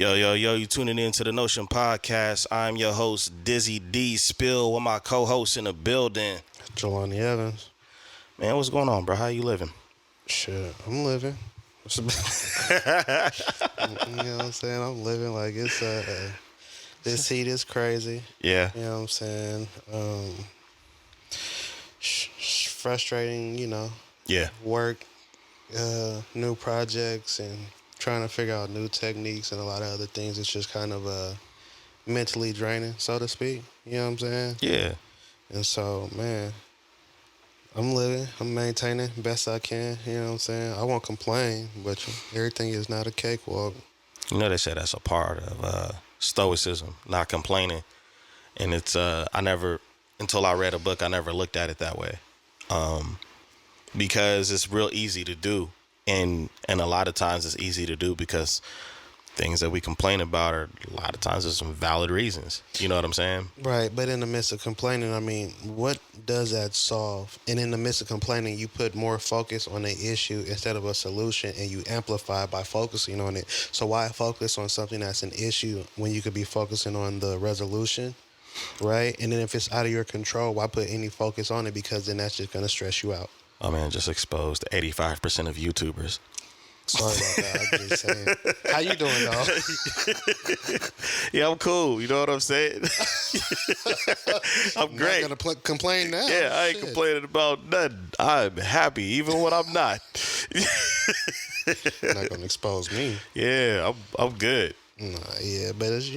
Yo, yo, yo, you tuning in to the Notion Podcast. I'm your host, Dizzy D Spill, with my co-host in the building. Jelani Evans. Man, what's going on, bro? How you living? Shit, I'm living. You know what I'm saying? I'm living like it's this heat is crazy. Yeah. You know what I'm saying? Frustrating, Yeah. work, new projects and trying to figure out new techniques and a lot of other things. It's just kind of mentally draining, so to speak. You know what I'm saying? Yeah. And so, man, I'm living, I'm maintaining best I can, you know what I'm saying? I won't complain, but everything is not a cakewalk. You know, they say that's a part of stoicism, not complaining. And it's, until I read a book, I never looked at it that way. Because it's real easy to do. And a lot of times it's easy to do because things that we complain about are a lot of times there's some valid reasons. You know what I'm saying? Right, but in the midst of complaining, I mean, what does that solve? And in the midst of complaining, you put more focus on the issue instead of a solution, and you amplify by focusing on it. So why focus on something that's an issue when you could be focusing on the resolution, right? And then if it's out of your control, why put any focus on it? Because then that's just going to stress you out. Oh, man, just exposed 85% of YouTubers. Sorry about that. I'm just saying. How you doing, dog? Yeah, I'm cool. You know what I'm saying? I'm great. Not gonna complain now. Yeah, I ain't Shit. complaining about nothing. I'm happy, even when I'm not. Not gonna expose me. Yeah, I'm good. Nah, yeah, but it's,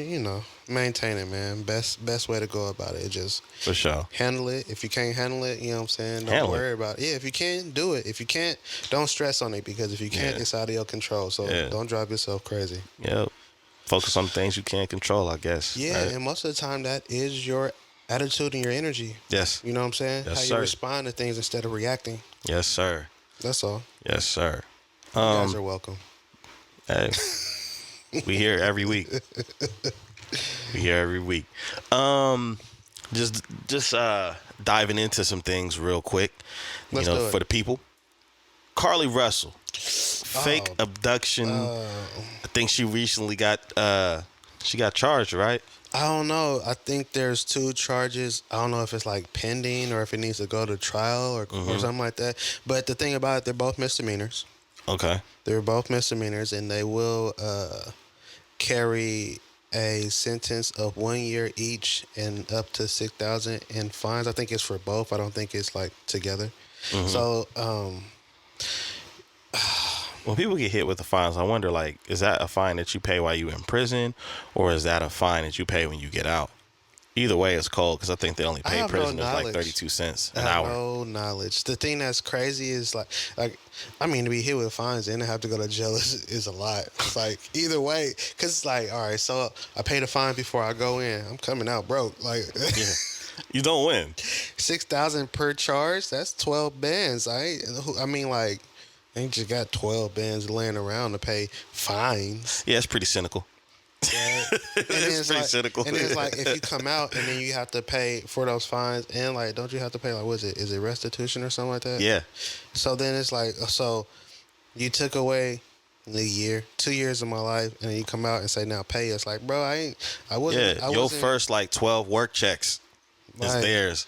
maintain it, man. Best way to go about it is just For sure. handle it. If you can't handle it, you know what I'm saying? Don't Handle worry about it. Yeah, if you can, do it. If you can't, don't stress on it, because if you can't, it's out of your control. So don't drive yourself crazy. Yep. Focus on things you can't control, I guess. Yeah, right? and most of the time that is your attitude and your energy. Yes. You know what I'm saying? Yes, How sir. you respond to things instead of reacting. Yes, sir. That's all. Yes, sir. You guys are welcome. Hey, we here every week. We here every week. Just diving into some things real quick. Let's do it. For the people. Carlee Russell, fake abduction. I think she recently got charged, right? I don't know. I think there's 2 charges. I don't know if it's like pending or if it needs to go to trial or something like that. But the thing about it, they're both misdemeanors. Okay. They're both misdemeanors, and they will carry a sentence of 1 year each and up to $6,000 in fines. I think it's for both. I don't think it's like together. So, when people get hit with the fines, I wonder, like, is that a fine that you pay while you're in prison, or is that a fine that you pay when you get out? Either way, it's cold, because I think they only pay prisoners like 32 cents an hour. No knowledge. The thing that's crazy is to be hit with fines and to have to go to jail is a lot. It's like either way, because it's like, all right, so I paid a fine before I go in. I'm coming out broke. Like, Yeah. You don't win. $6,000 per charge. That's 12 bands. I ain't just got 12 bands laying around to pay fines. Yeah, it's pretty cynical. Right? It's pretty cynical. And it's like, if you come out and then you have to pay for those fines, and like, don't you have to pay, like, what is it? Is it restitution or something like that? Yeah. So then it's like, so you took away a year, 2 years of my life, and then you come out and say, now pay us. Like, bro, I wasn't. Yeah, your first 12 work checks is theirs.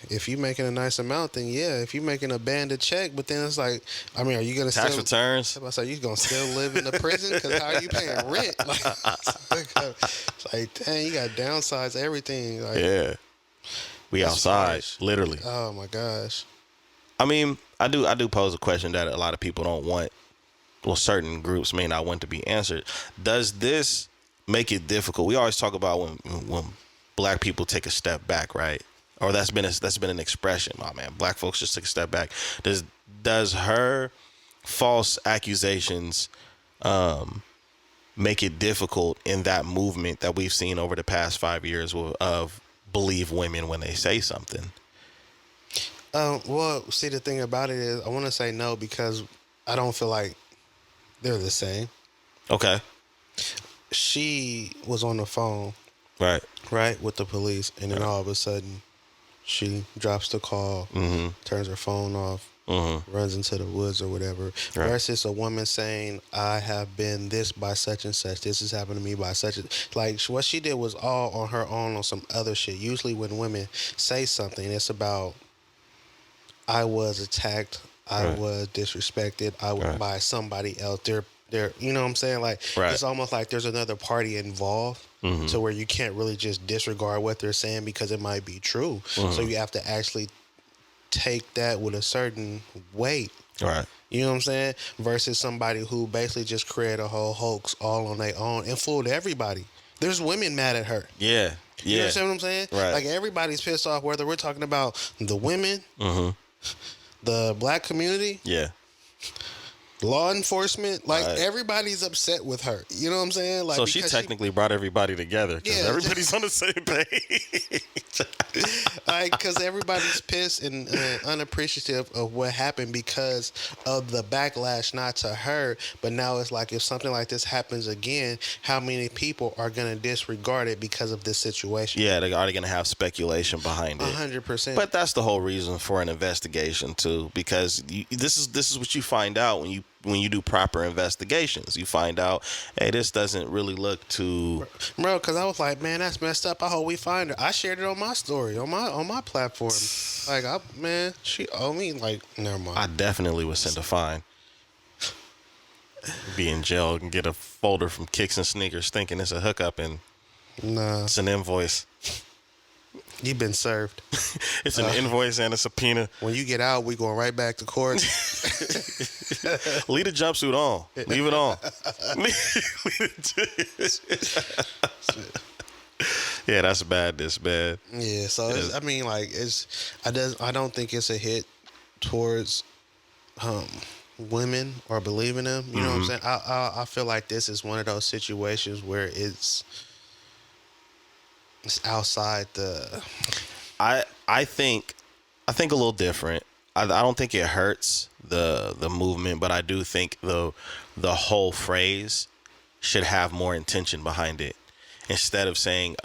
If you making a nice amount, then yeah. If you making a banded check, but then it's like, are you gonna Tax returns? So you gonna still live in the prison? Because how are you paying rent? It's like, dang, you got to downsize everything. Like, Yeah, we outside, harsh. literally. Oh my gosh. I mean, I do pose a question that a lot of people don't want. Well, certain groups may not want to be answered. Does this make it difficult? We always talk about when black people take a step back, right? Or that's been an expression. Oh man, black folks just took a step back. Does her false accusations make it difficult in that movement that we've seen over the past 5 years of believe women when they say something? Well, see, the thing about it is, I want to say no, because I don't feel like they're the same. Okay. She was on the phone, right, with the police, and then all of a sudden, she drops the call, turns her phone off, runs into the woods or whatever, Right. versus a woman saying, I have been this by such and such. This has happened to me by such and like what she did was all on her own on some other shit. Usually when women say something, it's about I was attacked, I Right. was disrespected, I was Right. by somebody else. They're you know what I'm saying? Like Right. it's almost like there's another party involved. To where you can't really just disregard what they're saying because it might be true. So you have to actually take that with a certain weight. Right. You know what I'm saying? Versus somebody who basically just created a whole hoax all on their own and fooled everybody. There's women mad at her. Yeah. You Yeah. understand what I'm saying? Right. Like everybody's pissed off, whether we're talking about the women, the black community, Yeah. law enforcement. Like Right. everybody's upset with her. You know what I'm saying? Like So she because technically brought everybody together because Yeah. everybody's on the same page. like because everybody's pissed and unappreciative of what happened because of the backlash, not to her, but now it's like if something like this happens again, how many people are gonna disregard it because of this situation? Yeah, they're already going to have speculation behind it. 100%. But that's the whole reason for an investigation too, because this is what you find out when you do proper investigations. You find out, hey, this doesn't really look too. Bro, because I was like, man, that's messed up. I hope we find her. I shared it on my story, on my platform. Like, man, she owe me. Like, never mind. I definitely would send a fine. Be in jail and get a folder from Kicks and Sneakers thinking it's a hookup and Nah, it's an invoice. you've been served. It's an invoice and a subpoena. When you get out, we going right back to court. Leave the jumpsuit on. Leave it on. Yeah, that's bad. This bad. Yeah, so I mean, like, I don't think it's a hit towards women or believing them. You know what I'm saying? I feel like this is one of those situations where it's outside the. I think a little different. I don't think it hurts the movement, but I do think the whole phrase should have more intention behind it. Instead of saying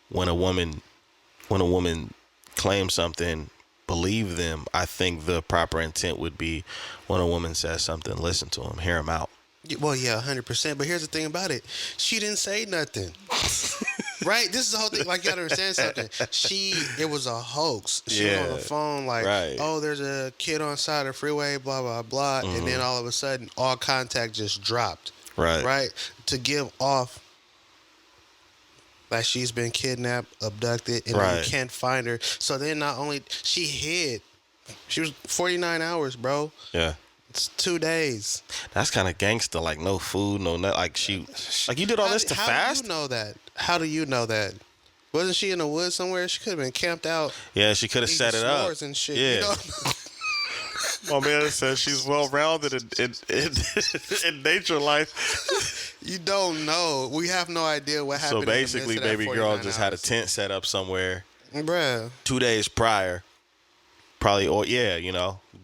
when a woman claims something, believe them. I think the proper intent would be when a woman says something, listen to them, hear them out. Well, yeah, 100%. But here's the thing about it: she didn't say nothing. Right? This is the whole thing. Like, you gotta understand something. It was a hoax. She was on the phone like, right. oh, there's a kid on the side of the freeway, blah, blah, blah. And then all of a sudden, all contact just dropped. Right. Right? To give off that she's been kidnapped, abducted, and Right. you can't find her. So then not only, she hid. She was 49 hours, bro. Yeah. It's 2 days. That's kind of gangster. Like no food, no nothing. Like you did all this to how fast. do you know that? How do you know that? Wasn't she in the woods somewhere? She could have been camped out. Yeah, she could have set it up. S'mores and shit. Yeah. You know? My man says she's well rounded in nature life. You don't know. We have no idea what happened. So basically, in the midst of that baby girl 49 just had a hours. tent set up somewhere Bruh. 2 days prior. Probably, or yeah,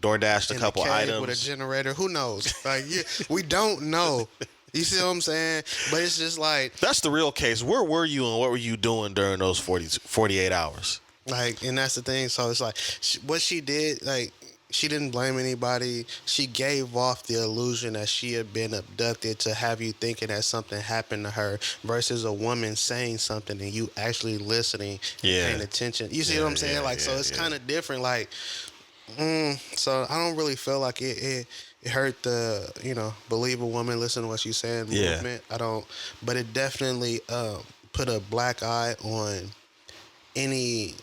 DoorDashed a In couple a cave items. with a generator. Who knows? Like, we don't know. You see what I'm saying? But it's just like, That's the real case. Where were you and what were you doing during those 48 hours? and that's the thing. So it's like, what she did, like, she didn't blame anybody. She gave off the illusion that she had been abducted to have you thinking that something happened to her versus a woman saying something and you actually listening Yeah. and paying attention. You see Yeah, what I'm saying? yeah, So yeah, it's yeah. kind of different. Like, so I don't really feel like it hurt the, believe a woman, listen to what she's saying Yeah. movement. I don't, but it definitely put a black eye on any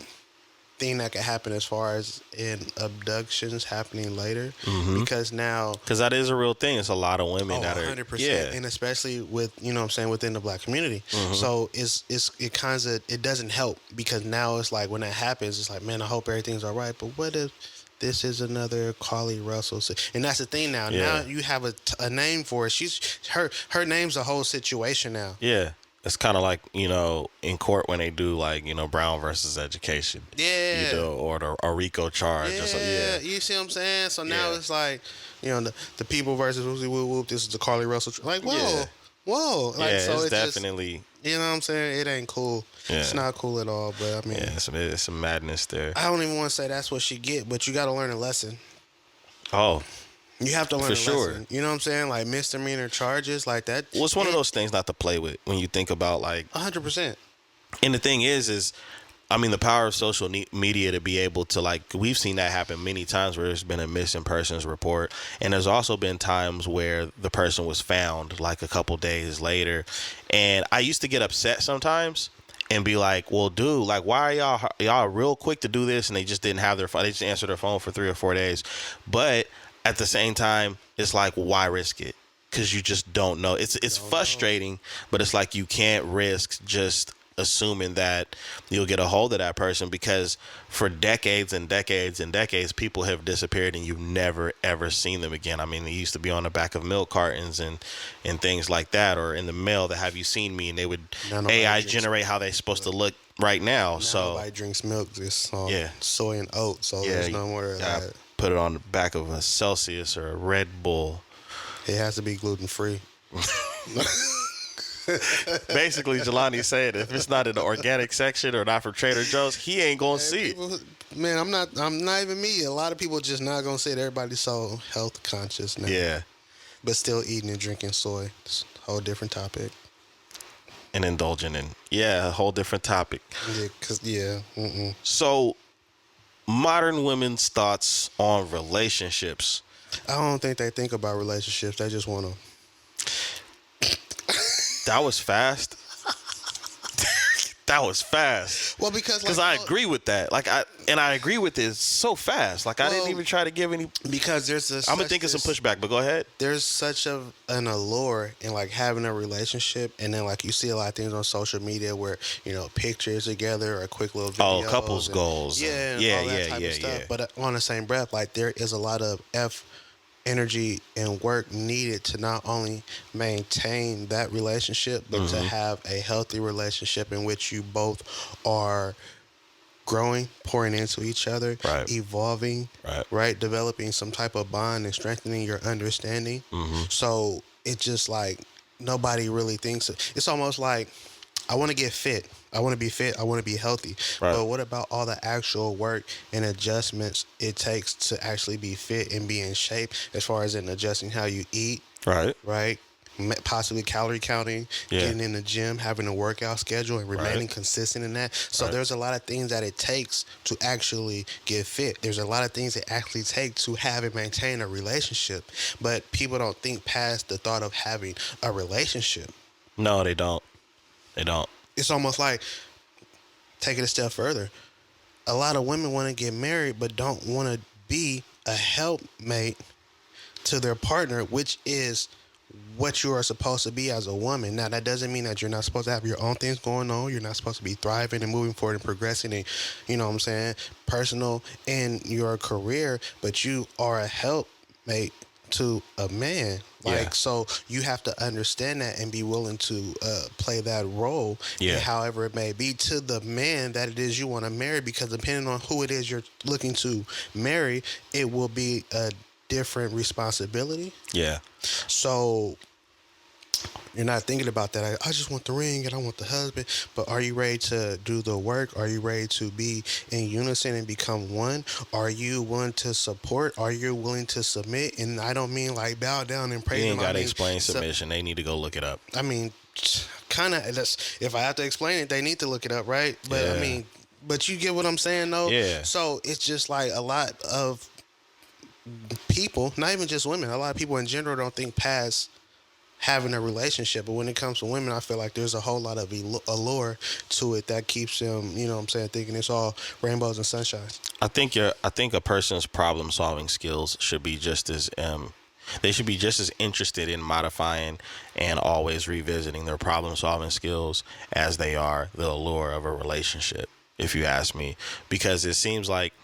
thing that could happen as far as in abductions happening later because now Because that is a real thing. It's a lot of women that are 100%, yeah. and especially with what I'm saying within the black community. So it doesn't help because now it's like when that happens, it's like, man, I hope everything's all right. But what if this is another Carlee Russell? And that's the thing now. Yeah. Now you have a name for it. Her name's a whole situation now. Yeah. It's kind of like, in court when they do like, Brown versus education. Yeah. Or a RICO charge. Yeah, Or so, yeah. you see what I'm saying? So now Yeah. it's like, the people versus whoopsie whoop whoop. This is the Carlee Russell. Like, whoa, Yeah. whoa. Like, Yeah, so it's just, definitely. you know what I'm saying? It ain't cool. Yeah. It's not cool at all. But I mean, Yeah, it's some madness there. I don't even want to say that's what she get, but you got to learn a lesson. Oh, You have to learn for a sure. lesson. You know what I'm saying? Like misdemeanor charges like that. Well, it's one of those things not to play with when you think about like. 100%. And the thing is, I mean, the power of social media to be able to like, we've seen that happen many times where there's been a missing persons report, and there's also been times where the person was found like a couple days later, and I used to get upset sometimes and be like, well, dude, like, why are y'all real quick to do this? And they just didn't have their phone. They just answered their phone for 3 or 4 days. But at the same time, it's like, why risk it? Because you just don't know. It's frustrating, but it's like you can't risk just assuming that you'll get a hold of that person, because for decades and decades and decades, people have disappeared and you've never ever seen them again. I mean, they used to be on the back of milk cartons and things like that, or in the mail, that have you seen me, and they would AI generate how they're supposed to look right now. So nobody drinks milk, just yeah, soy and oat. So there's no more of that. Put it on the back of a Celsius or a Red Bull. It has to be gluten free. Basically, Jelani said if it's not in the organic section or not from Trader Joe's, he ain't gonna see it. Man, I'm not even me. A lot of people just not gonna say it. Everybody's so health conscious now. Yeah. But still eating and drinking soy. It's a whole different topic. And indulging in, a whole different topic. So, modern women's thoughts on relationships. I don't think they think about relationships. They just want to. That was fast. That was fast. Well, because I agree with that. I agree with it so fast. I didn't even try to give any. Because there's this. I'm gonna think of some pushback, but go ahead. There's such an allure in having a relationship, and then you see a lot of things on social media where pictures together or quick little videos. Oh, couples goals. All that type of stuff. But on the same breath, there is a lot of energy and work needed to not only maintain that relationship, but to have a healthy relationship in which you both are growing, pouring into each other, evolving, developing some type of bond and strengthening your understanding. So it's just nobody really thinks it's almost like, I want to get fit. I want to be fit. I want to be healthy. Right. But what about all the actual work and adjustments it takes to actually be fit and be in shape, as far as in adjusting how you eat? Right. Possibly calorie counting, getting in the gym, having a workout schedule, and remaining consistent in that. So there's a lot of things that it takes to actually get fit. There's a lot of things it actually takes to have and maintain a relationship. But people don't think past the thought of having a relationship. No, they don't. They don't. It's almost like, take it a step further. A lot of women want to get married but don't want to be a helpmate to their partner, which is what you are supposed to be as a woman. Now, that doesn't mean that you're not supposed to have your own things going on. You're not supposed to be thriving and moving forward and progressing and, personal in your career, but you are a helpmate to a man. So you have to understand that and be willing to play that role, however it may be, to the man that it is you want to marry, because depending on who it is you're looking to marry, it will be a different responsibility. So you're not thinking about that. I just want the ring and I want the husband. But are you ready to do the work? Are you ready to be in unison and become one? Are you willing to support? Are you willing to submit? And I don't mean bow down and pray. You ain't got to explain submission. They need to go look it up. I mean, kind of. If I have to explain it, they need to look it up, right? But but you get what I'm saying, though. Yeah. So it's just a lot of people, not even just women, a lot of people in general don't think past having a relationship. But when it comes to women, I feel like there's a whole lot of allure to it that keeps them, thinking it's all rainbows and sunshine. I think a person's problem solving skills should be just as they should be just as interested in modifying and always revisiting their problem solving skills as they are the allure of a relationship, if you ask me. Because it seems like,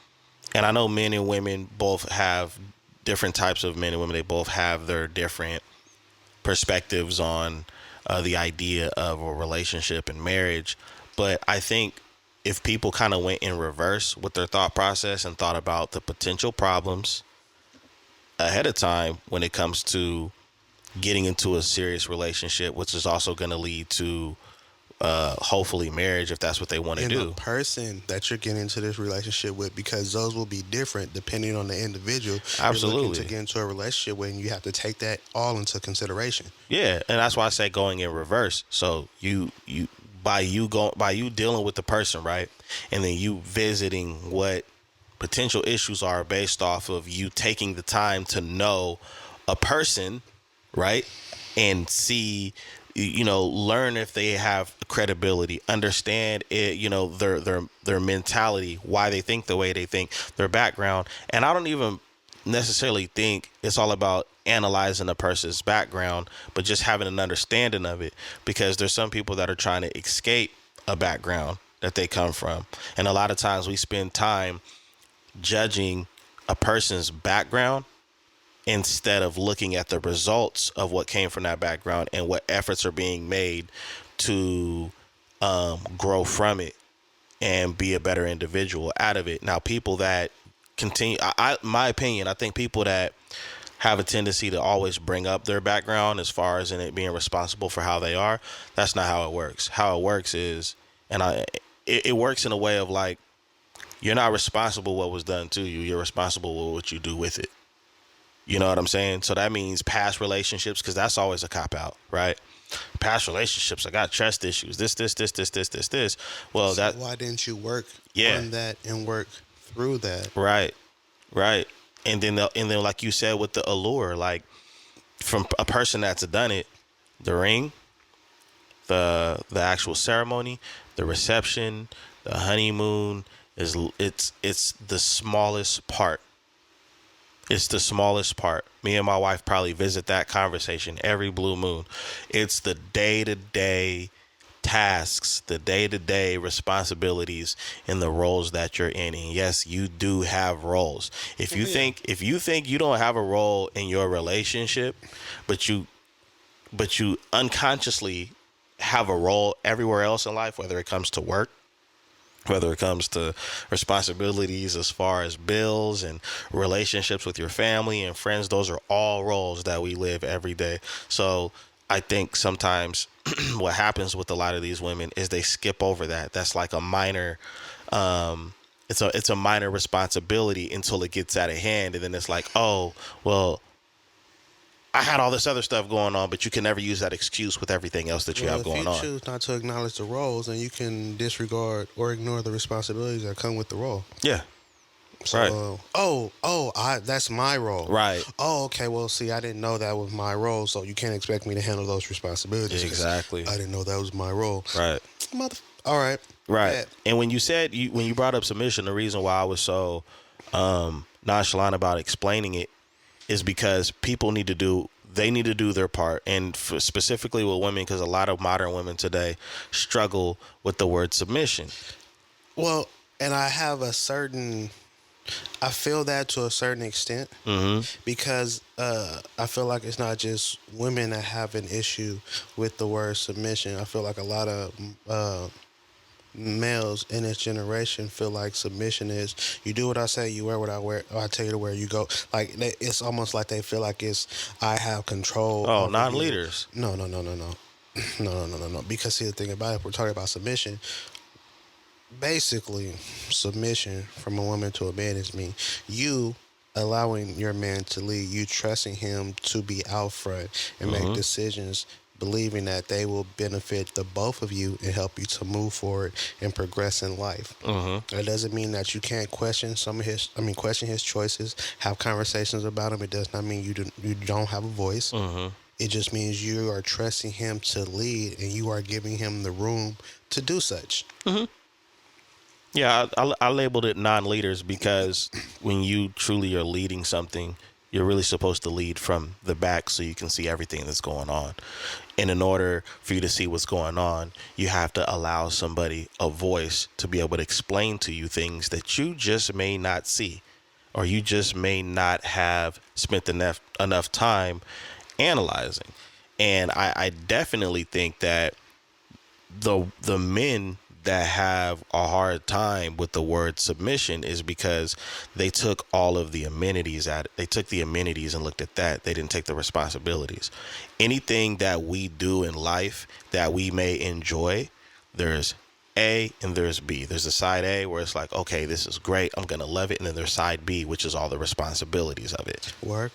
and I know men and women both have different types of men and women, they both have their different perspectives on the idea of a relationship and marriage. But I think if people kind of went in reverse with their thought process and thought about the potential problems ahead of time when it comes to getting into a serious relationship, which is also going to lead to hopefully marriage if that's what they want to And the do. person that you're getting into this relationship with, because those will be different depending on the individual you're looking to Absolutely. get into a relationship with, and you have to take that all into consideration. Yeah, and that's why I say going in reverse. So by you dealing with the person, right, and then you visiting what potential issues are based off of you taking the time to know a person, right, and see, learn if they have credibility, understand it, their mentality, why they think the way they think, their background. And I don't even necessarily think it's all about analyzing a person's background, but just having an understanding of it, because there's some people that are trying to escape a background that they come from. And a lot of times we spend time judging a person's background instead of looking at the results of what came from that background and what efforts are being made to grow from it and be a better individual out of it. Now, people that continue, my opinion, I think people that have a tendency to always bring up their background as far as in it being responsible for how they are, that's not how it works. How it works is, it works in a way of like, you're not responsible what was done to you. You're responsible with what you do with it. You know what I'm saying? So that means past relationships, because that's always a cop out, right? Past relationships, I got trust issues. This. Well, So why didn't you work Yeah. on that and work through that? Right. And then like you said with the allure, like from a person that's done it, the ring, the actual ceremony, the reception, the honeymoon it's the smallest part. It's the smallest part. Me and my wife probably visit that conversation every blue moon. It's the day-to-day tasks, the day-to-day responsibilities in the roles that you're in. And yes, you do have roles. If you think you don't have a role in your relationship, but you unconsciously have a role everywhere else in life, whether it comes to work, whether it comes to responsibilities as far as bills and relationships with your family and friends, those are all roles that we live every day. So I think sometimes what happens with a lot of these women is they skip over that. That's like a minor, it's a minor responsibility until it gets out of hand. And then it's like, oh, well, I had all this other stuff going on, but you can never use that excuse with everything else that you have going If you on. choose not to acknowledge the roles, then you can disregard or ignore the responsibilities that come with the role. Yeah. So, that's my role. Right. Oh, okay. Well, see, I didn't know that was my role, so you can't expect me to handle those responsibilities. 'Cause Exactly. I didn't know that was my role. Right. All right. Right. Yeah. And when you brought up submission, the reason why I was so nonchalant about explaining it is because people need to do their part. And specifically with women, because a lot of modern women today struggle with the word submission. Well, and I feel that to a certain extent, because I feel like it's not just women that have an issue with the word submission. I feel like a lot of males in this generation feel like submission is you do what I say, you wear what I wear, or I tell you to where you go. Like it's almost like they feel like it's I have control. Oh, over non-leaders. you. No. No. Because see, the thing about it, if we're talking about submission, basically submission from a woman to a man is me you allowing your man to lead, you trusting him to be out front and make decisions, believing that they will benefit the both of you and help you to move forward and progress in life. That doesn't mean that you can't question question his choices, have conversations about him. It does not mean you don't have a voice. It just means you are trusting him to lead and you are giving him the room to do such. Yeah, I labeled it non-leaders because when you truly are leading something, you're really supposed to lead from the back so you can see everything that's going on. And in order for you to see what's going on, you have to allow somebody a voice to be able to explain to you things that you just may not see, or you just may not have spent enough time analyzing. And I definitely think that the men that have a hard time with the word submission is because they took all of the amenities at it. They took the amenities and looked at that. They didn't take the responsibilities. Anything that we do in life that we may enjoy, there's A and there's B. There's a side A where it's like, okay, this is great, I'm gonna love it, and then there's side B, which is all the responsibilities of it. Work.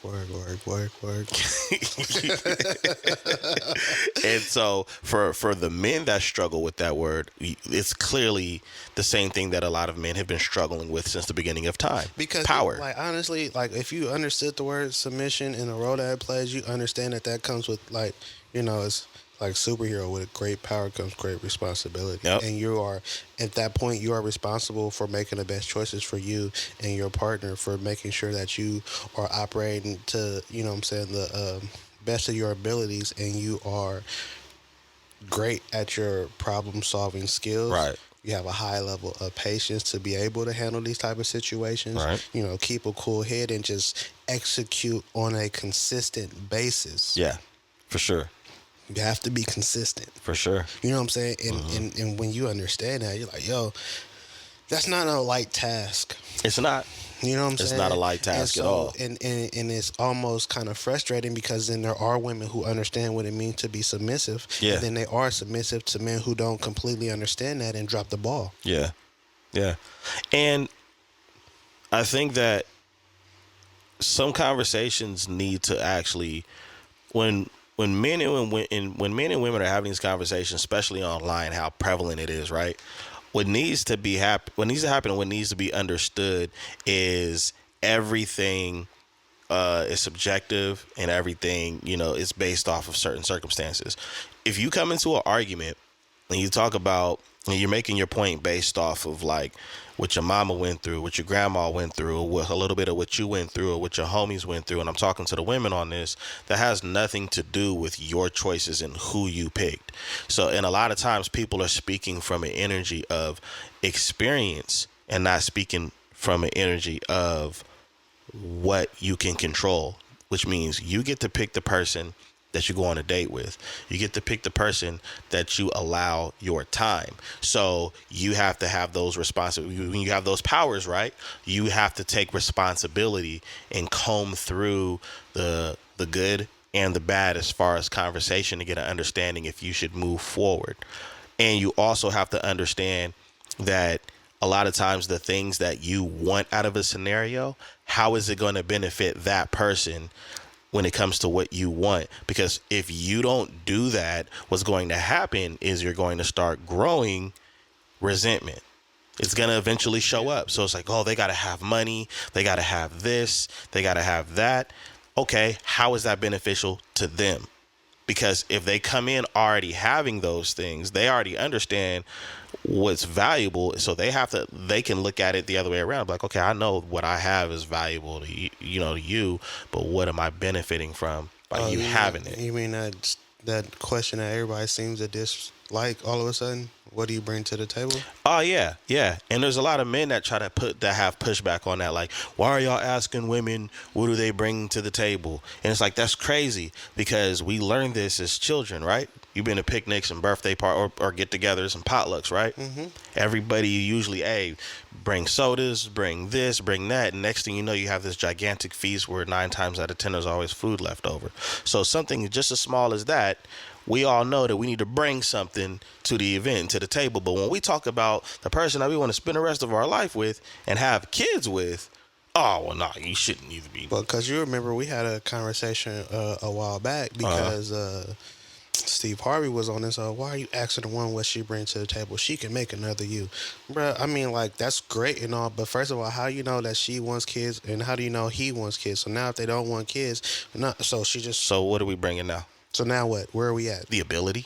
And so for the men that struggle with that word, it's clearly the same thing that a lot of men have been struggling with since the beginning of time. Because power. like honestly, like if you understood the word submission and the role that it plays, you understand that comes with like, it's like superhero, with great power comes great responsibility. Yep. And you are, at that point, you are responsible for making the best choices for you and your partner, for making sure that you are operating to, the best of your abilities, and you are great at your problem solving skills. Right. You have a high level of patience to be able to handle these type of situations. Right. Keep a cool head and just execute on a consistent basis. Yeah, for sure. You have to be consistent. For sure. You know what I'm saying? And when you understand that, you're like, yo, that's not a light task. It's not. You know what I'm saying? It's not a light task at all. And it's almost kind of frustrating, because then there are women who understand what it means to be submissive. Yeah. And then they are submissive to men who don't completely understand that and drop the ball. Yeah. Yeah. And I think that some conversations need to actually, when men and women are having these conversations, especially online, how prevalent it is, right? What needs to happen, and what needs to be understood is everything is subjective, and everything, is based off of certain circumstances. If you come into an argument and you talk about, and you're making your point based off of like what your mama went through, what your grandma went through, a little bit of what you went through, or what your homies went through, and I'm talking to the women on this, that has nothing to do with your choices and who you picked. So, and a lot of times people are speaking from an energy of experience and not speaking from an energy of what you can control, which means you get to pick the person that you go on a date with. You get to pick the person that you allow your time. So you have to have those when you have those powers, right? You have to take responsibility and comb through the good and the bad as far as conversation, to get an understanding if you should move forward. And you also have to understand that a lot of times the things that you want out of a scenario, how is it going to benefit that person when it comes to what you want? Because if you don't do that, what's going to happen is you're going to start growing resentment. It's going to eventually show up. So it's like, oh, they got to have money. They got to have this. They got to have that. Okay, how is that beneficial to them? Because if they come in already having those things, they already understand what's valuable. So they can look at it the other way around. Like, okay, I know what I have is valuable to you, but what am I benefiting from by you having it? You mean that question that everybody seems to dislike all of a sudden? What do you bring to the table? Oh yeah. And there's a lot of men that have pushback on that. Like, why are y'all asking women what do they bring to the table? And it's like, that's crazy, because we learned this as children, right? You've been to picnics and birthday parties or get-togethers and potlucks, right? Mm-hmm. Everybody usually, bring sodas, bring this, bring that. And next thing you know, you have this gigantic feast where 9 times out of 10 there's always food left over. So something just as small as that, we all know that we need to bring something to the event, to the table. But when we talk about the person that we want to spend the rest of our life with and have kids with, oh, well, no, you shouldn't either be. Well, because you remember we had a conversation a while back, because Steve Harvey was on this. Why are you asking the one what she brings to the table? She can make another you. Bruh, I mean, like, that's great and all, but first of all, how you know that she wants kids, and how do you know he wants kids? So now if they don't want kids, So what are we bringing now? So now what? Where are we at? The ability.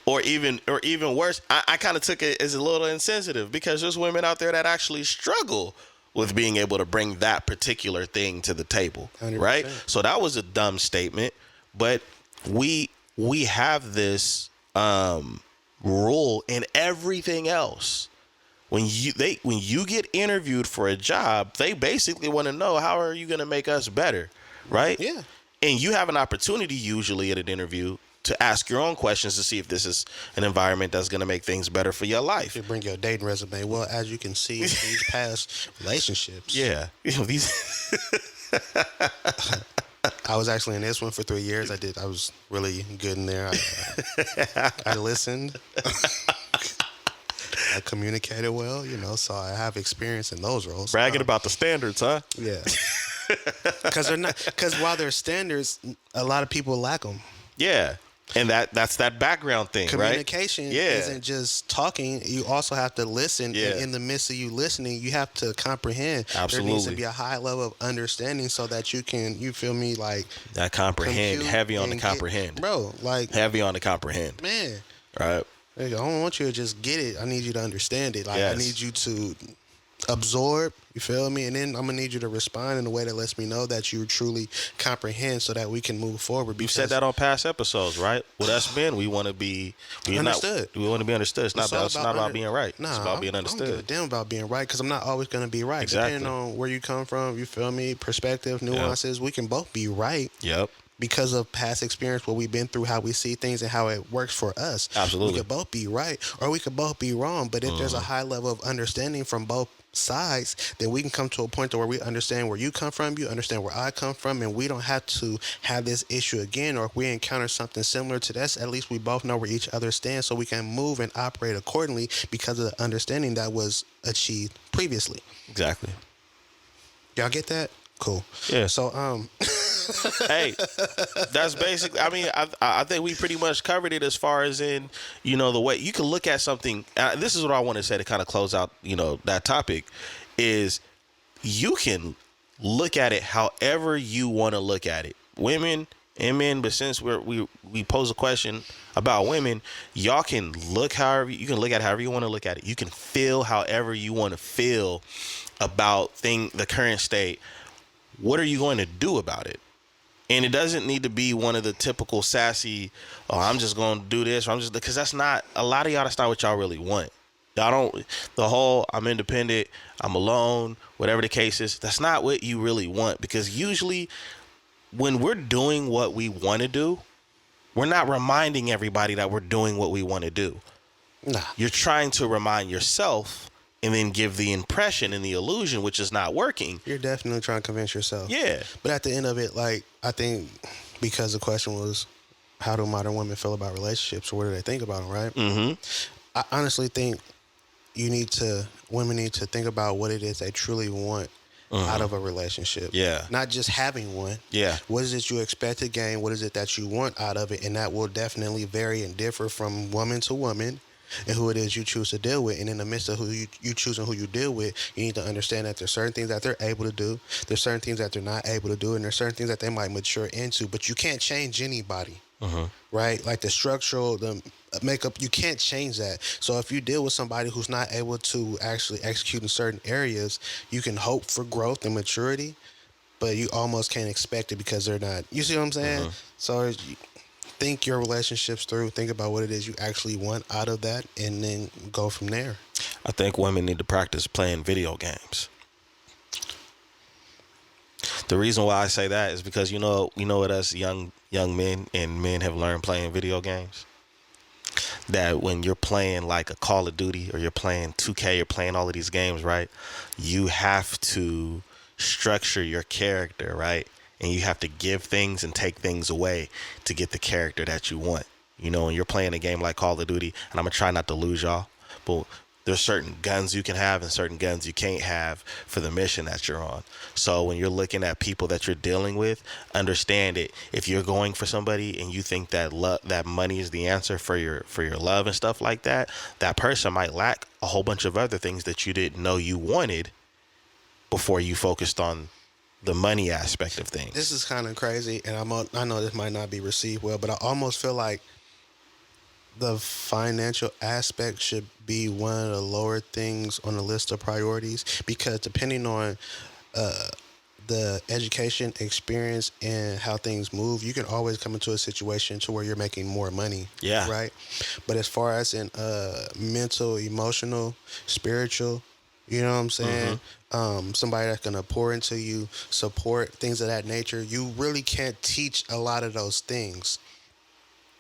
or even worse, I kind of took it as a little insensitive, because there's women out there that actually struggle with being able to bring that particular thing to the table, 100%. Right? So that was a dumb statement, but we have this rule in everything else. When you get interviewed for a job, they basically want to know, how are you going to make us better, right? Yeah. And you have an opportunity usually at an interview to ask your own questions to see if this is an environment that's going to make things better for your life. You bring your dating resume. Well, as you can see, these past relationships. Yeah. These. I was actually in this one for 3 years. I was really good in there. I listened. I communicated well, so I have experience in those roles. Bragging about the standards, huh? Yeah. Because while they're standards, a lot of people lack them. Yeah. And that's that background thing, Communication right? Yeah. isn't just talking. You also have to listen. Yeah. And in the midst of you listening, you have to comprehend. Absolutely. There needs to be a high level of understanding so that you feel me, like that comprehend, heavy on the comprehend. Bro, like heavy on the comprehend. Man. Right. I don't want you to just get it. I need you to understand it. Like yes. I need you to absorb, you feel me? And then I'm gonna need you to respond in a way that lets me know that you truly comprehend so that we can move forward. You've said that on past episodes, right? With us men, we want to be understood. We want to be understood. It's not about being right. Nah, it's about being understood. I don't give a damn about being right because I'm not always gonna be right. Exactly. Depending on where you come from, you feel me? Perspective, nuances, we can both be right. Yep. Because of past experience, what we've been through, how we see things, and how it works for us. Absolutely. We could both be right, or we could both be wrong. But if there's a high level of understanding from both sides, then we can come to a point to where we understand where you come from, you understand where I come from, and we don't have to have this issue again. Or if we encounter something similar to this, at least we both know where each other stands, so we can move and operate accordingly because of the understanding that was achieved previously. Exactly. Y'all get that? Cool. Yeah. So hey, that's basically. I mean, I think we pretty much covered it as far as in the way you can look at something. This is what I want to say to kind of close out that topic is you can look at it however you want to look at it, women and men. But since we pose a question about women, y'all can look however you can look at it however you want to look at it. You can feel however you want to feel about the current state. What are you going to do about it? And it doesn't need to be one of the typical sassy, I'm just going to do this, or because that's not, a lot of y'all, that's not what y'all really want. Y'all don't, the whole, I'm independent, I'm alone, whatever the case is, that's not what you really want. Because usually when we're doing what we want to do, we're not reminding everybody that we're doing what we want to do. Nah. You're trying to remind yourself and then give the impression and the illusion, which is not working. You're definitely trying to convince yourself. Yeah. But at the end of it, like, I think because the question was, how do modern women feel about relationships, or what do they think about them, right? Mm-hmm. I honestly think women need to think about what it is they truly want out of a relationship. Yeah. Not just having one. Yeah. What is it you expect to gain? What is it that you want out of it? And that will definitely vary and differ from woman to woman, and who it is you choose to deal with. And in the midst of who you choose and who you deal with, you need to understand that there's certain things that they're able to do, there's certain things that they're not able to do, and there's certain things that they might mature into. But you can't change anybody, right? Like the structural, the makeup, you can't change that. So if you deal with somebody who's not able to actually execute in certain areas, you can hope for growth and maturity, but you almost can't expect it because they're not. You see what I'm saying? So think your relationships through. Think about what it is you actually want out of that, and then go from there. I think women need to practice playing video games. The reason why I say that is because what us young men and men have learned playing video games. That when you're playing like a Call of Duty, or you're playing 2K, you're playing all of these games, right? You have to structure your character, right? And you have to give things and take things away to get the character that you want. When you're playing a game like Call of Duty, and I'm going to try not to lose y'all, but there's certain guns you can have and certain guns you can't have for the mission that you're on. So when you're looking at people that you're dealing with, understand it. If you're going for somebody and you think that that money is the answer for your love and stuff like that, that person might lack a whole bunch of other things that you didn't know you wanted before you focused on the money aspect of things. This is kind of crazy, and I know this might not be received well, but I almost feel like the financial aspect should be one of the lower things on the list of priorities, because depending on the education, experience, and how things move, you can always come into a situation to where you're making more money. Yeah. Right? But as far as in mental, emotional, spiritual, you know what I'm saying? Somebody that's going to pour into you, support, things of that nature. You really can't teach a lot of those things.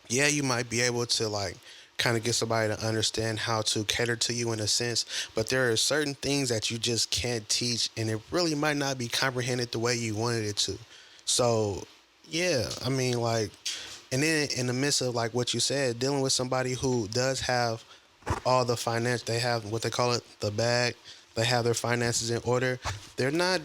Yeah, you might be able to kind of get somebody to understand how to cater to you in a sense, but there are certain things that you just can't teach, and it really might not be comprehended the way you wanted it to. So Yeah, I mean, like, and then in the midst of like what you said, dealing with somebody who does have all the finance, they have what they call it the bag, they have their finances in order. They're not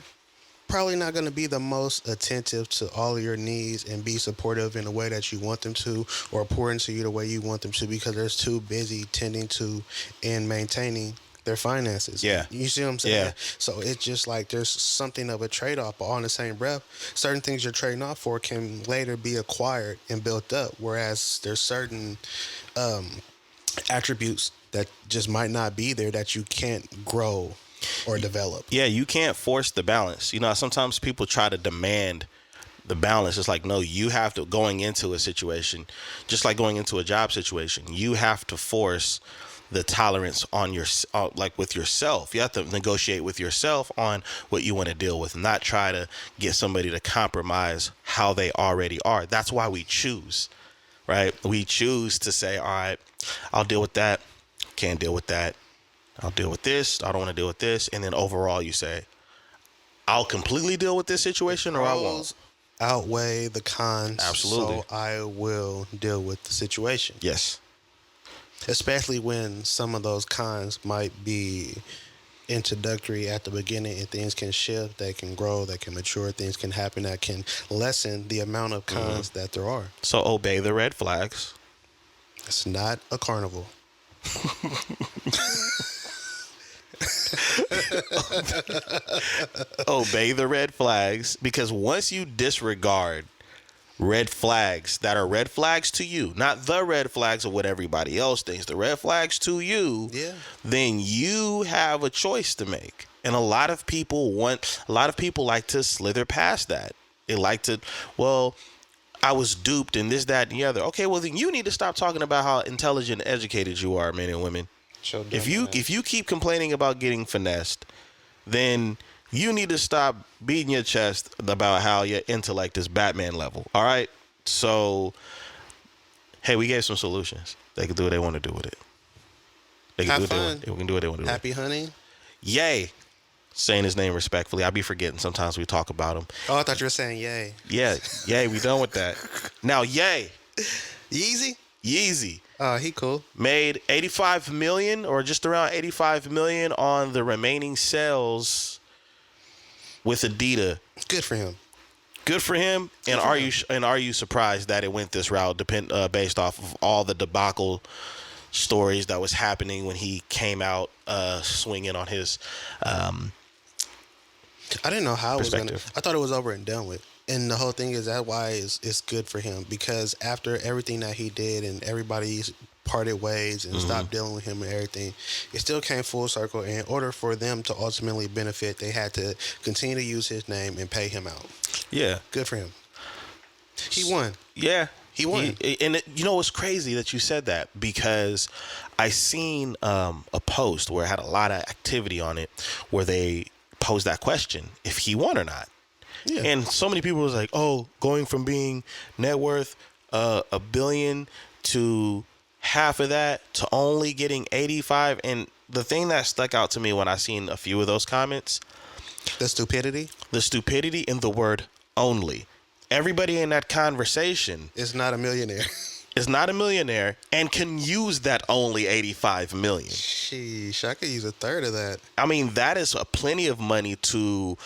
probably not going to be the most attentive to all of your needs and be supportive in the way that you want them to, or pour into you the way you want them to, because they're too busy tending to and maintaining their finances. Yeah. You see what I'm saying? Yeah. So it's just like there's something of a trade-off, but on the same breath, certain things you're trading off for can later be acquired and built up, whereas there's certain attributes that just might not be there that you can't grow or develop. Yeah, you can't force the balance. You know, sometimes people try to demand the balance. It's like, no, you have to, going into a situation, just like going into a job situation, you have to force the tolerance on your, like with yourself. You have to negotiate with yourself on what you want to deal with, not try to get somebody to compromise how they already are. That's why we choose, right? We choose to say, all right, I'll deal with that. Can't deal with that. I'll deal with this. I don't want to deal with this. And then overall you say, I'll completely deal with this situation, or I won't. Pros outweigh the cons. Absolutely. So I will deal with the situation. Yes. Especially when some of those cons might be introductory at the beginning, and things can shift, they can grow, they can mature, things can happen that can lessen the amount of cons that there are. So obey the red flags. It's not a carnival. Obey the red flags, because once you disregard red flags that are red flags to you, not the red flags of what everybody else thinks, the red flags to you, Yeah. then you have a choice to make. And a lot of people like to slither past that. They like to, well, I was duped and this, that, and the other. Okay, well then you need to stop talking about how intelligent and educated you are, men and women. If you keep complaining about getting finessed, then you need to stop beating your chest about how your intellect is Batman level. All right? So, hey, we gave some solutions. They can do what they want to do with it. They can Have do what they fun. want. They can do what they want to do. Happy hunting. Yay. Saying his name respectfully. I be forgetting sometimes we talk about him. Oh, I thought you were saying yay. Yeah. Yay, we done with that. Now, yay. Yeezy? Yeezy. He cool. Made 85 million or just around 85 million on the remaining sales with Adidas. Good for him. Good for him. And are you surprised that it went this route? Based off of all the debacle stories that was happening when he came out swinging on his. I didn't know how it was gonna. Perspective. I thought it was over and done with. And the whole thing is that why it's good for him, because after everything that he did and everybody parted ways and stopped dealing with him and everything, it still came full circle. And in order for them to ultimately benefit, they had to continue to use his name and pay him out. Yeah. Good for him. He won. Yeah. He won. You know, it's crazy that you said that, because I seen a post where it had a lot of activity on it where they posed that question, if he won or not. Yeah. And so many people was like, oh, going from being net worth $1 billion to half of that to only getting 85. And the thing that stuck out to me when I seen a few of those comments, The stupidity in the word only. Everybody in that conversation is not a millionaire. is not a millionaire and can use that only 85 million. Sheesh, I could use a third of that. I mean, that is plenty of money to.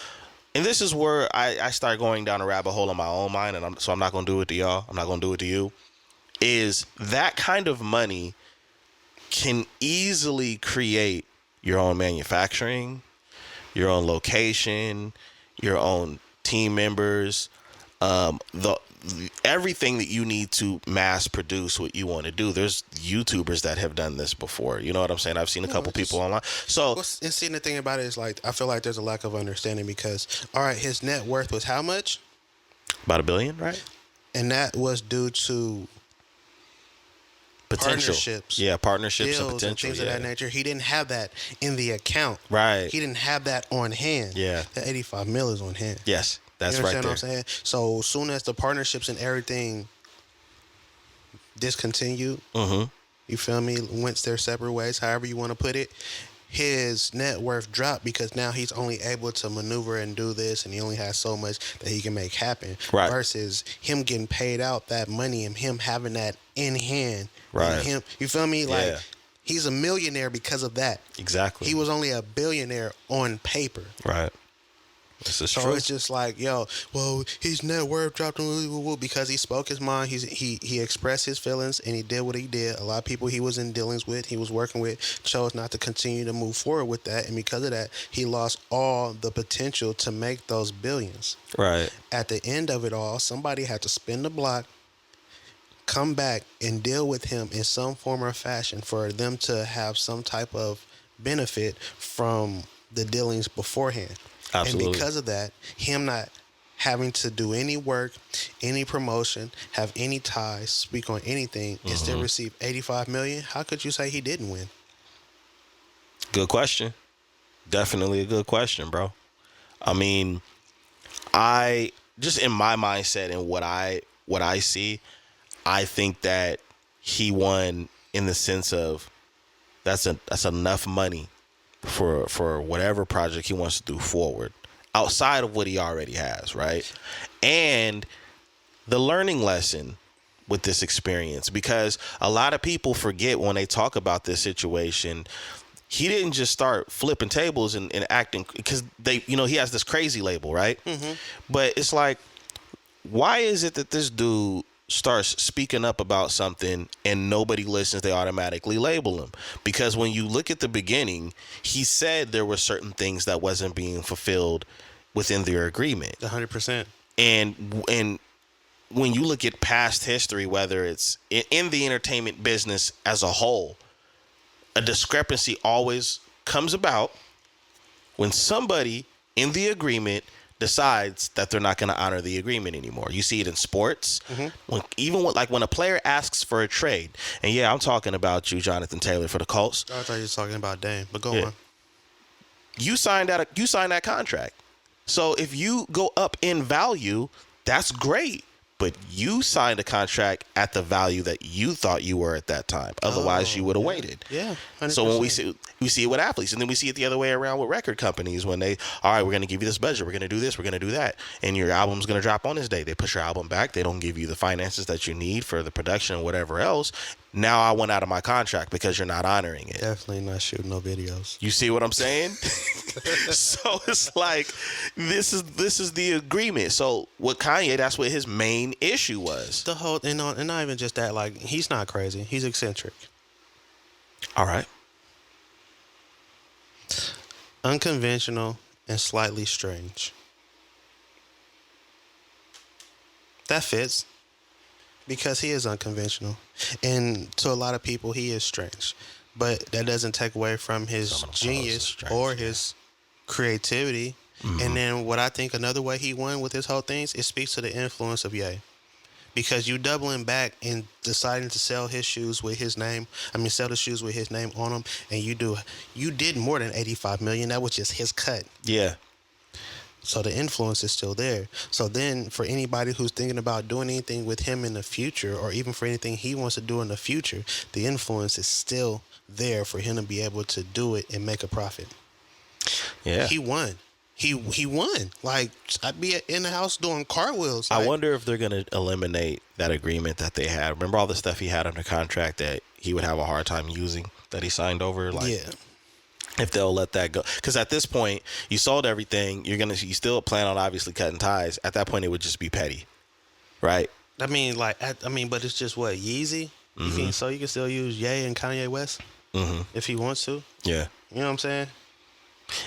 And this is where I start going down a rabbit hole in my own mind, and I'm not going to do it to y'all. I'm not going to do it to you. Is that kind of money can easily create your own manufacturing, your own location, your own team members, everything that you need to mass produce what you want to do. There's YouTubers that have done this before. You know what I'm saying? I've seen a couple people online. So, And seeing the thing about it is, like, I feel like there's a lack of understanding because, all right, his net worth was how much? about $1 billion, right? And that was due to Potential. partnerships. Yeah, partnerships and deals potential. and things Yeah. of that nature. He didn't have that in the account. Right. He didn't have that on hand. Yeah. That 85 mil is on hand. Yes, that's You right understand there. what I'm saying? So soon as the partnerships and everything discontinued, Mm-hmm. you feel me, went their separate ways, however you want to put it, his net worth dropped because now he's only able to maneuver and do this, and he only has so much that he can make happen. Right. Versus him getting paid out that money and him having that in hand. Right. And him, you feel me? Like, Yeah. he's a millionaire because of that. Exactly. He was only a billionaire on paper. Right. This is So true. it's just like, yo, well, his net worth dropped because he spoke his mind. He expressed his feelings and he did what he did. A lot of people he was in dealings with, he was working with, chose not to continue to move forward with that, and because of that, he lost all the potential to make those billions. Right. At the end of it all, somebody had to spin the block, come back and deal with him in some form or fashion for them to have some type of benefit from the dealings beforehand. Absolutely. And because of that, him not having to do any work, any promotion, have any ties, speak on anything, and still receive $85 million, how could you say he didn't win? Good question. Definitely a good question, bro. I mean, I just in my mindset and what I see, I think that he won in the sense of that's enough money for whatever project he wants to do forward outside of what he already has, right? And the learning lesson with this experience, because a lot of people forget when they talk about this situation, he didn't just start flipping tables and acting, because they, he has this crazy label, right? But it's like, why is it that this dude starts speaking up about something and nobody listens, they automatically label him? Because when you look at the beginning, he said there were certain things that wasn't being fulfilled within their agreement. 100%. And when you look at past history, whether it's in the entertainment business as a whole, a discrepancy always comes about when somebody in the agreement decides that they're not going to honor the agreement anymore. You see it in sports. When a player asks for a trade, and yeah, I'm talking about you, Jonathan Taylor, for the Colts. I thought you were talking about Dame, but go on. You signed that contract. So if you go up in value, that's great. But you signed a contract at the value that you thought you were at that time. Otherwise, you would have waited. Yeah. 100%. So when we see it with athletes, and then we see it the other way around with record companies when they, all right, we're going to give you this budget, we're going to do this, we're going to do that, and your album's going to drop on this day. They push your album back. They don't give you the finances that you need for the production and whatever else. Now I went out of my contract because you're not honoring it. Definitely not shooting no videos. You see what I'm saying? So it's like, this is the agreement. So with Kanye, that's what his main issue was. The whole, and not even just that, like, he's not crazy. He's eccentric. All right. Unconventional and slightly strange. That fits. Because he is unconventional. And to a lot of people, he is strange. But that doesn't take away from his genius strange, or his creativity. And then what I think another way he won with his whole things, it speaks to the influence of Ye. Because you doubling back and deciding to sell his shoes with his name, sell the shoes with his name on them, and you did more than 85 million. That was just his cut. Yeah. So the influence is still there. So then for anybody who's thinking about doing anything with him in the future, or even for anything he wants to do in the future, the influence is still there for him to be able to do it and make a profit. Yeah. He won. He won. Like, I'd be in the house doing cartwheels. Like, I wonder if they're going to eliminate that agreement that they had. Remember all the stuff he had under contract that he would have a hard time using that he signed over? Like, yeah. If they'll let that go. Because at this point, you sold everything. You still plan on obviously cutting ties. At that point, it would just be petty. Right? But it's just what, Yeezy? So you can still use Ye and Kanye West if he wants to. Yeah. You know what I'm saying?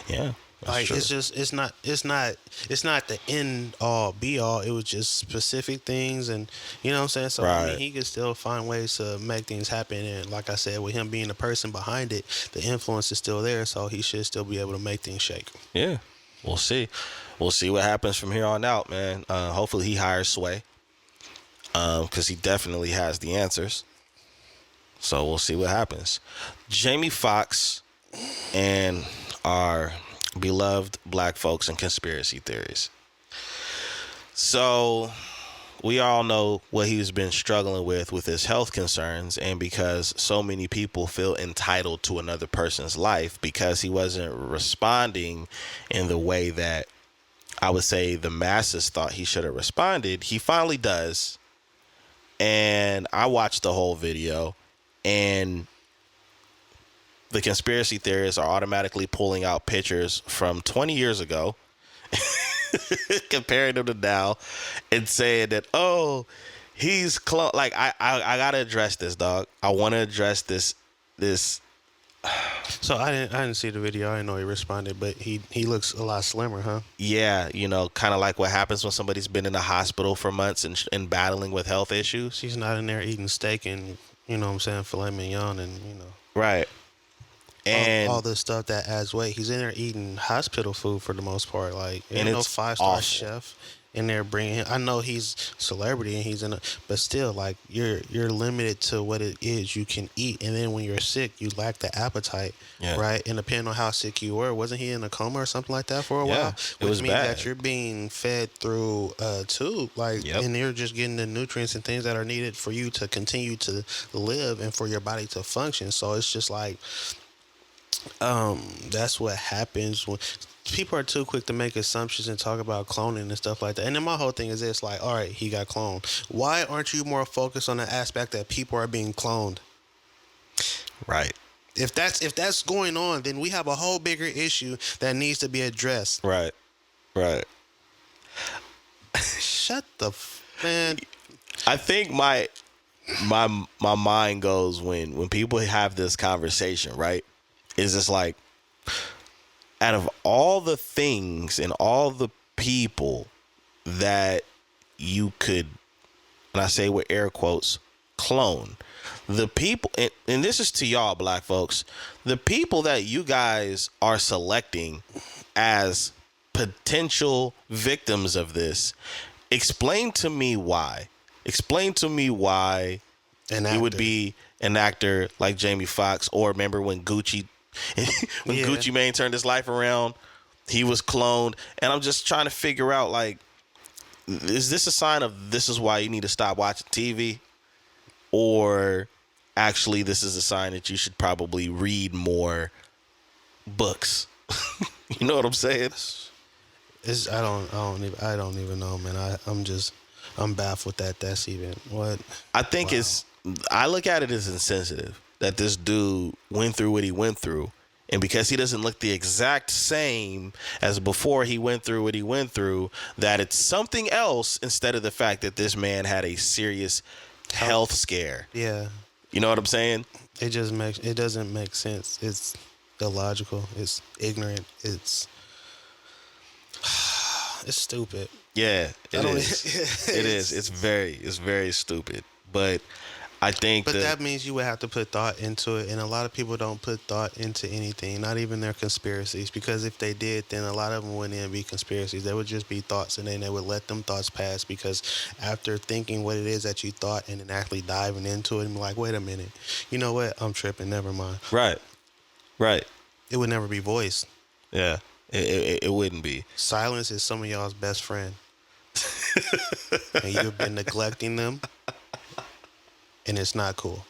Yeah. Like, true. It's not the end all be all. It was just specific things, and you know what I'm saying. So right. he can still find ways to make things happen. And like I said, with him being the person behind it, the influence is still there. So he should still be able to make things shake. Yeah, we'll see. We'll see what happens from here on out, man. Hopefully he hires Sway, because he definitely has the answers. So we'll see what happens. Jamie Foxx and our beloved black folks and conspiracy theories. So we all know what he's been struggling with his health concerns, and because so many people feel entitled to another person's life because he wasn't responding in the way that I would say the masses thought he should have responded, he finally does. And I watched the whole video, and the conspiracy theorists are automatically pulling out pictures from 20 years ago, comparing them to now, and saying that, oh, he's close. Like, I gotta address this, dog. I want to address this. So I didn't see the video. I didn't know he responded, but he looks a lot slimmer, huh? Yeah, kind of like what happens when somebody's been in the hospital for months and battling with health issues. He's not in there eating steak and, you know what I'm saying, filet mignon and, Right. And all this stuff that adds weight. He's in there eating hospital food for the most part. Like, and ain't no it's 5-star awful. chef in there bringing him. I know he's celebrity and he's but still, like, you're limited to what it is you can eat. And then when you're sick, you lack the appetite, right? And depending on how sick you were, wasn't he in a coma or something like that for a while? It was means bad. that you're being fed through a tube, like, and you're just getting the nutrients and things that are needed for you to continue to live and for your body to function. So it's just like, that's what happens when people are too quick to make assumptions and talk about cloning and stuff like that. And then my whole thing is this, like, all right, he got cloned. Why aren't you more focused on the aspect that people are being cloned? Right. If that's going on, then we have a whole bigger issue that needs to be addressed. Right. Shut the man. I think my mind goes when people have this conversation, right? Is just like, out of all the things and all the people that you could, and I say with air quotes, clone, the people, and this is to y'all black folks, the people that you guys are selecting as potential victims of this, explain to me why. Explain to me why it would be an actor like Jamie Foxx, or remember when Gucci Mane turned his life around, he was cloned. And I'm just trying to figure out, like, is this a sign of this is why you need to stop watching TV? Or actually this is a sign that you should probably read more books? You know what I'm saying? I don't even know, man. I'm baffled that that's even what. I think I look at it as insensitive that this dude went through what he went through. And because he doesn't look the exact same as before he went through what he went through, that it's something else instead of the fact that this man had a serious health scare. Yeah. You know what I'm saying? It doesn't make sense. It's illogical. It's ignorant. It's stupid. Yeah, it is. It is. It's very stupid. But I think that means you would have to put thought into it, and a lot of people don't put thought into anything, not even their conspiracies, because if they did, then a lot of them wouldn't even be conspiracies. They would just be thoughts, and then they would let them thoughts pass, because after thinking what it is that you thought and then actually diving into it and be like, wait a minute, you know what, I'm tripping, never mind. Right. It would never be voiced. Yeah, it wouldn't be. Silence is some of y'all's best friend. And you've been neglecting them. And it's not cool.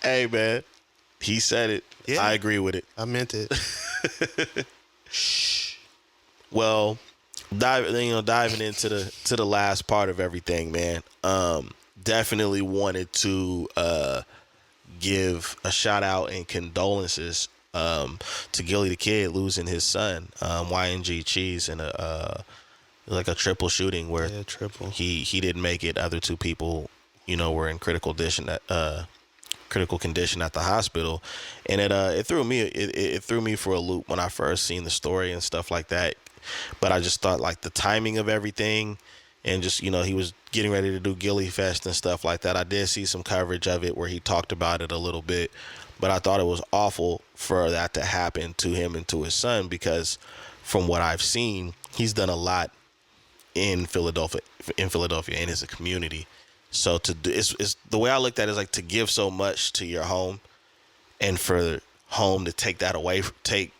Hey, man. He said it. Yeah. I agree with it. I meant it. Well, diving into the last part of everything, man. Definitely wanted to give a shout out and condolences to Gillie the kid losing his son, YNG Cheese, in a triple shooting where he didn't make it. Other two people, were in critical condition at the hospital, and it threw me for a loop when I first seen the story and stuff like that. But I just thought, like, the timing of everything, and just, he was getting ready to do Gillie Fest and stuff like that. I did see some coverage of it where he talked about it a little bit, but I thought it was awful for that to happen to him and to his son, because from what I've seen, he's done a lot in Philadelphia and as a community. So it's the way I looked at it is like to give so much to your home, and for home to take that away, take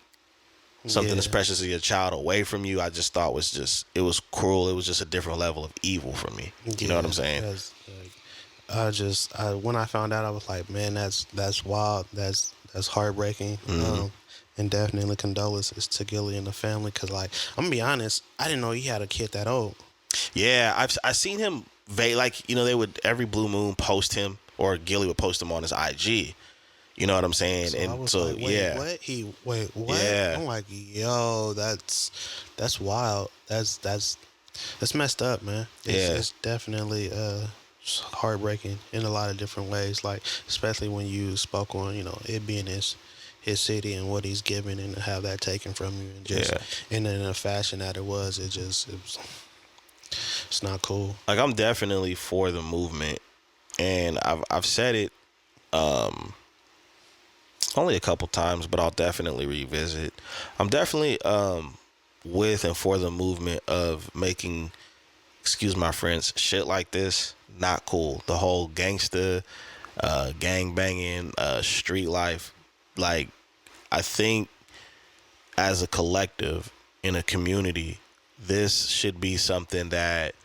something as Yeah. precious as your child away from you. I just thought it was cruel. It was just a different level of evil for me. You know what I'm Yeah, saying? that's like, when I found out, I was like, man, that's wild. That's heartbreaking. And definitely condolences to Gillie and the family. Cause like, I'm gonna be honest, I didn't know he had a kid that old. Yeah, I seen him. Like, you know, they would every blue moon post him, or Gillie would post him on his IG. You know what I'm saying? So I And was so like, yeah, wait, what? yeah, I'm like, yo, that's wild. That's messed up, man. yeah, It's definitely heartbreaking in a lot of different ways. Like especially when you spoke on, it being his city and what he's given, and to have that taken from you, and just yeah. and in a fashion that it's not cool. Like, I'm definitely for the movement, and I've said it only a couple times, but I'll definitely revisit. I'm definitely with and for the movement of making, excuse my friends, shit like this not cool. The whole gangsta, gang banging, street life. Like, I think as a collective in a community, this should be something that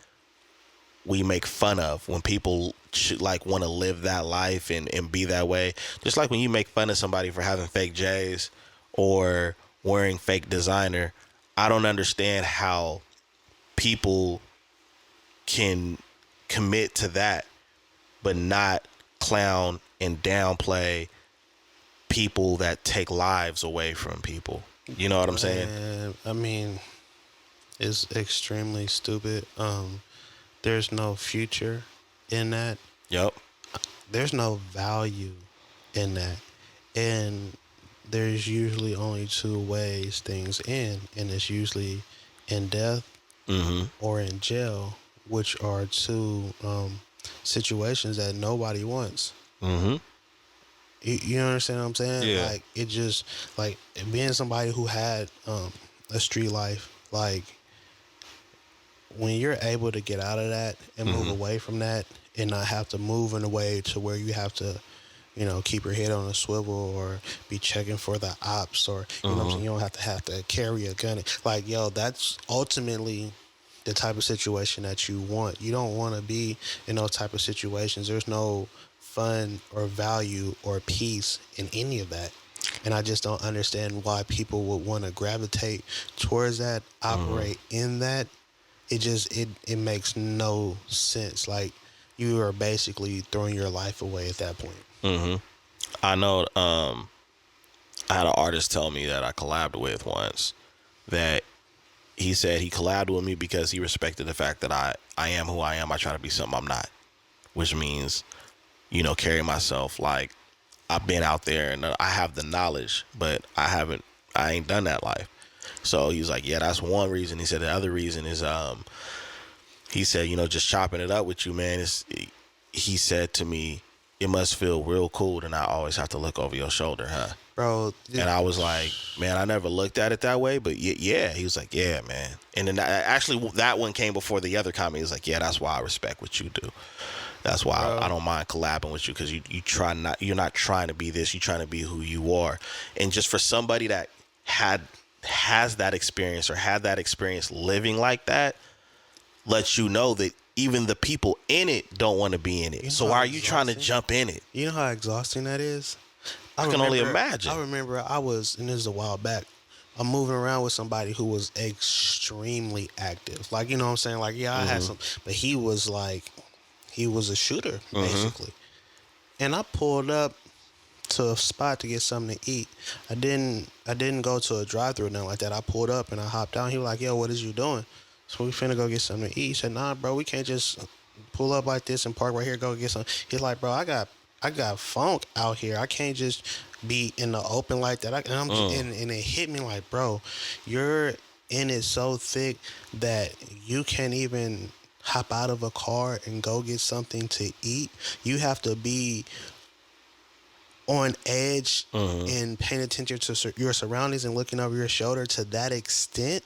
we make fun of when people should like want to live that life and be that way. Just like when you make fun of somebody for having fake J's or wearing fake designer, I don't understand how people can commit to that but not clown and downplay people that take lives away from people. You know what I'm saying? And I mean, it's extremely stupid. There's no future in that. Yep. There's no value in that. And there's usually only two ways things end, and it's usually in death or in jail, which are two situations that nobody wants. You understand what I'm saying? Yeah. Like, it just, like, being somebody who had a street life, like, when you're able to get out of that and move away from that and not have to move in a way to where you have to, keep your head on a swivel or be checking for the ops, or, you know what I'm saying? You don't have to carry a gun. Like, yo, that's ultimately the type of situation that you want. You don't want to be in those type of situations. There's no fun or value or peace in any of that. And I just don't understand why people would want to gravitate towards that, operate in that. It makes no sense. Like, you are basically throwing your life away at that point. I know I had an artist tell me that I collabed with once that he said he collabed with me because he respected the fact that I am who I am. I try to be something I'm not, which means, carry myself like I've been out there and I have the knowledge, but I ain't done that life. So he's like, yeah, that's one reason. He said the other reason is, he said, just chopping it up with you, man. He said to me, it must feel real cool to not always have to look over your shoulder, huh? Bro. And I was like, man, I never looked at it that way, but yeah. He was like, yeah, man. And then actually that one came before the other comment. He was like, yeah, that's why I respect what you do. That's why I don't mind collabing with you, because you're not trying to be this, you're trying to be who you are. And just for somebody that has that experience or had that experience living like that, lets you know that even the people in it don't want to be in it. So why are you trying to jump in it? You know how exhausting that is? I can only imagine. I remember and this is a while back, I'm moving around with somebody who was extremely active. Like, you know what I'm saying? Like, yeah, I had some, but he was a shooter, basically. And I pulled up to a spot to get something to eat. I didn't go to a drive-thru or nothing like that. I pulled up and I hopped out. He was like, yo, what is you doing? So we finna go get something to eat. He said, nah, bro, we can't just pull up like this and park right here, go get some. He's like, bro, I got funk out here. I can't just be in the open like that. And it hit me like, bro, you're in it so thick that you can't even hop out of a car and go get something to eat. You have to be on edge and paying attention to your surroundings and looking over your shoulder to that extent.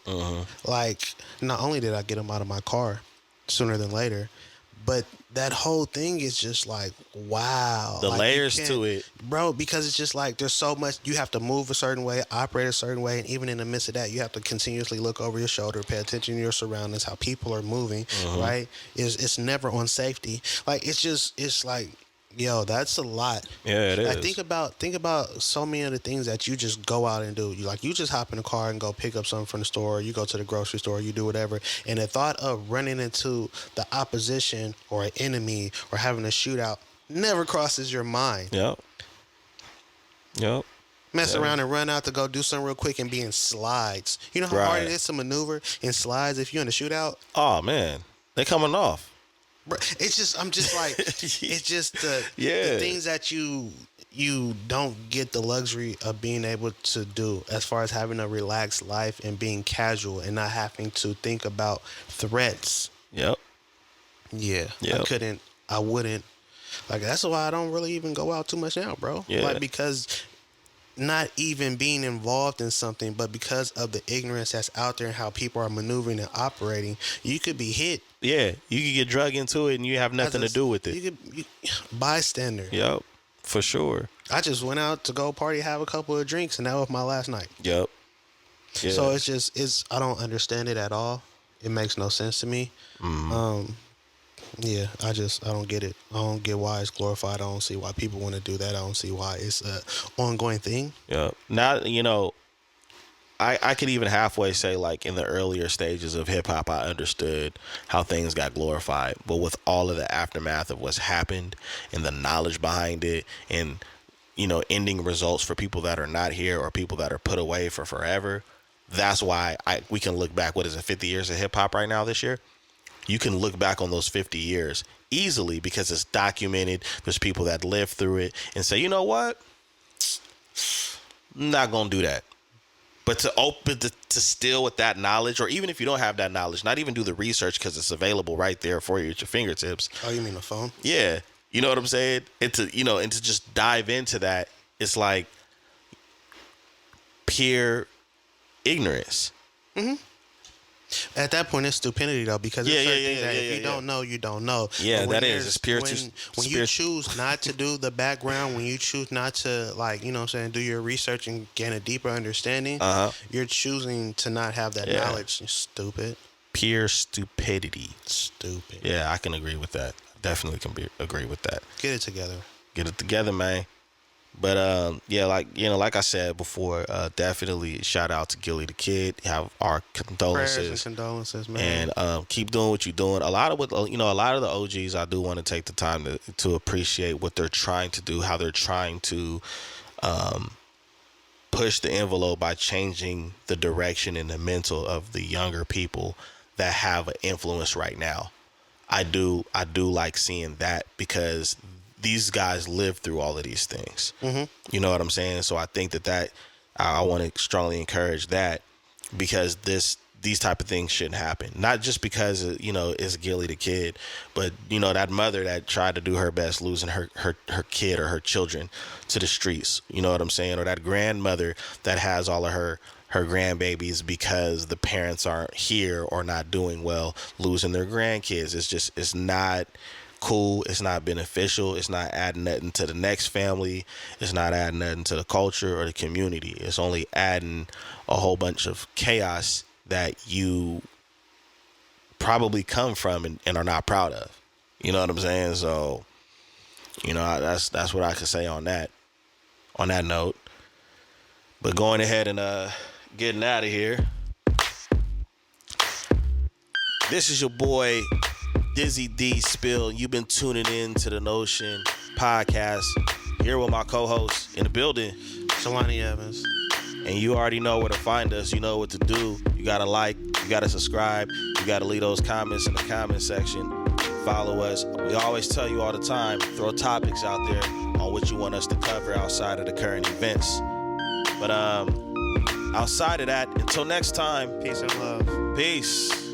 Like, not only did I get him out of my car sooner than later, But that whole thing is just like, wow. The Like, layers to it. Bro, because it's just like there's so much. You have to move a certain way, operate a certain way, and even in the midst of that, you have to continuously look over your shoulder, pay attention to your surroundings, how people are moving, right? It's never on safety. Like, it's like, yo, that's a lot. Yeah, it is. Like, think about so many of the things that you just go out and do. You just hop in the car and go pick up something from the store. You go to the grocery store. You do whatever. And the thought of running into the opposition or an enemy or having a shootout never crosses your mind. Yep. Mess around and run out to go do something real quick and be in slides. You know how hard it is to maneuver in slides if you're in a shootout? Oh man, they coming off. Bro, it's just, I'm just like, it's just the things that you don't get the luxury of being able to do, as far as having a relaxed life and being casual and not having to think about threats. Yep. Yeah. I wouldn't. Like, that's why I don't really even go out too much now, bro. Yeah. Like, because not even being involved in something, but because of the ignorance that's out there and how people are maneuvering and operating, you could be hit. Yeah, you could get drug into it and you have nothing to do with it. You bystander. Yep, for sure. I just went out to go party, have a couple of drinks, and that was my last night. Yep. Yeah. So I don't understand it at all. It makes no sense to me. Yeah, I don't get it. I don't get why it's glorified. I don't see why people want to do that. I don't see why it's an ongoing thing. Yeah. Now, I could even halfway say, like, in the earlier stages of hip hop, I understood how things got glorified. But with all of the aftermath of what's happened and the knowledge behind it and, ending results for people that are not here or people that are put away for forever, that's why we can look back. What is it, 50 years of hip hop right now this year? You can look back on those 50 years easily because it's documented. There's people that lived through it and say, you know what? I'm not going to do that. But to still with that knowledge, or even if you don't have that knowledge, not even do the research because it's available right there for you at your fingertips. Oh, you mean the phone? Yeah. You know what I'm saying? And to just dive into that, it's like pure ignorance. Mm-hmm. At that point, it's stupidity, though, because if you don't know, you don't know. Yeah, that is. It's pure. When you choose not to do the background, when you choose not to, like, do your research and gain a deeper understanding, you're choosing to not have that knowledge. You're stupid. Pure stupidity. Stupid. Yeah, I can agree with that. Definitely can agree with that. Get it together. Get it together, man. But like I said before, definitely shout out to Gillie the Kid. Have our condolences. Prayers and condolences, man. And keep doing what you're doing. A lot of the OGs, I do want to take the time to appreciate what they're trying to do, how they're trying to push the envelope by changing the direction and the mental of the younger people that have an influence right now. I do like seeing that because these guys live through all of these things. Mm-hmm. You know what I'm saying? So I think that I want to strongly encourage that, because these type of things shouldn't happen. Not just because, it's Gillie the Kid, but, that mother that tried to do her best losing her kid or her children to the streets. You know what I'm saying? Or that grandmother that has all of her grandbabies because the parents aren't here or not doing well, losing their grandkids. It's not cool. It's not beneficial. It's not adding nothing to the next family. It's not adding nothing to the culture or the community. It's only adding a whole bunch of chaos that you probably come from and are not proud of. You know what I'm saying? So, that's what I could say on that note. But going ahead and getting out of here. This is your boy Dizzy D Spill. You've been tuning in to the Notion podcast here with my co-host in the building, Jelani Evans. And you already know where to find us. You know what to do. You gotta like, you gotta subscribe, you gotta leave those comments in the comment section. Follow us. We always tell you all the time, throw topics out there on what you want us to cover outside of the current events. But outside of that, until next time, peace and love. Peace.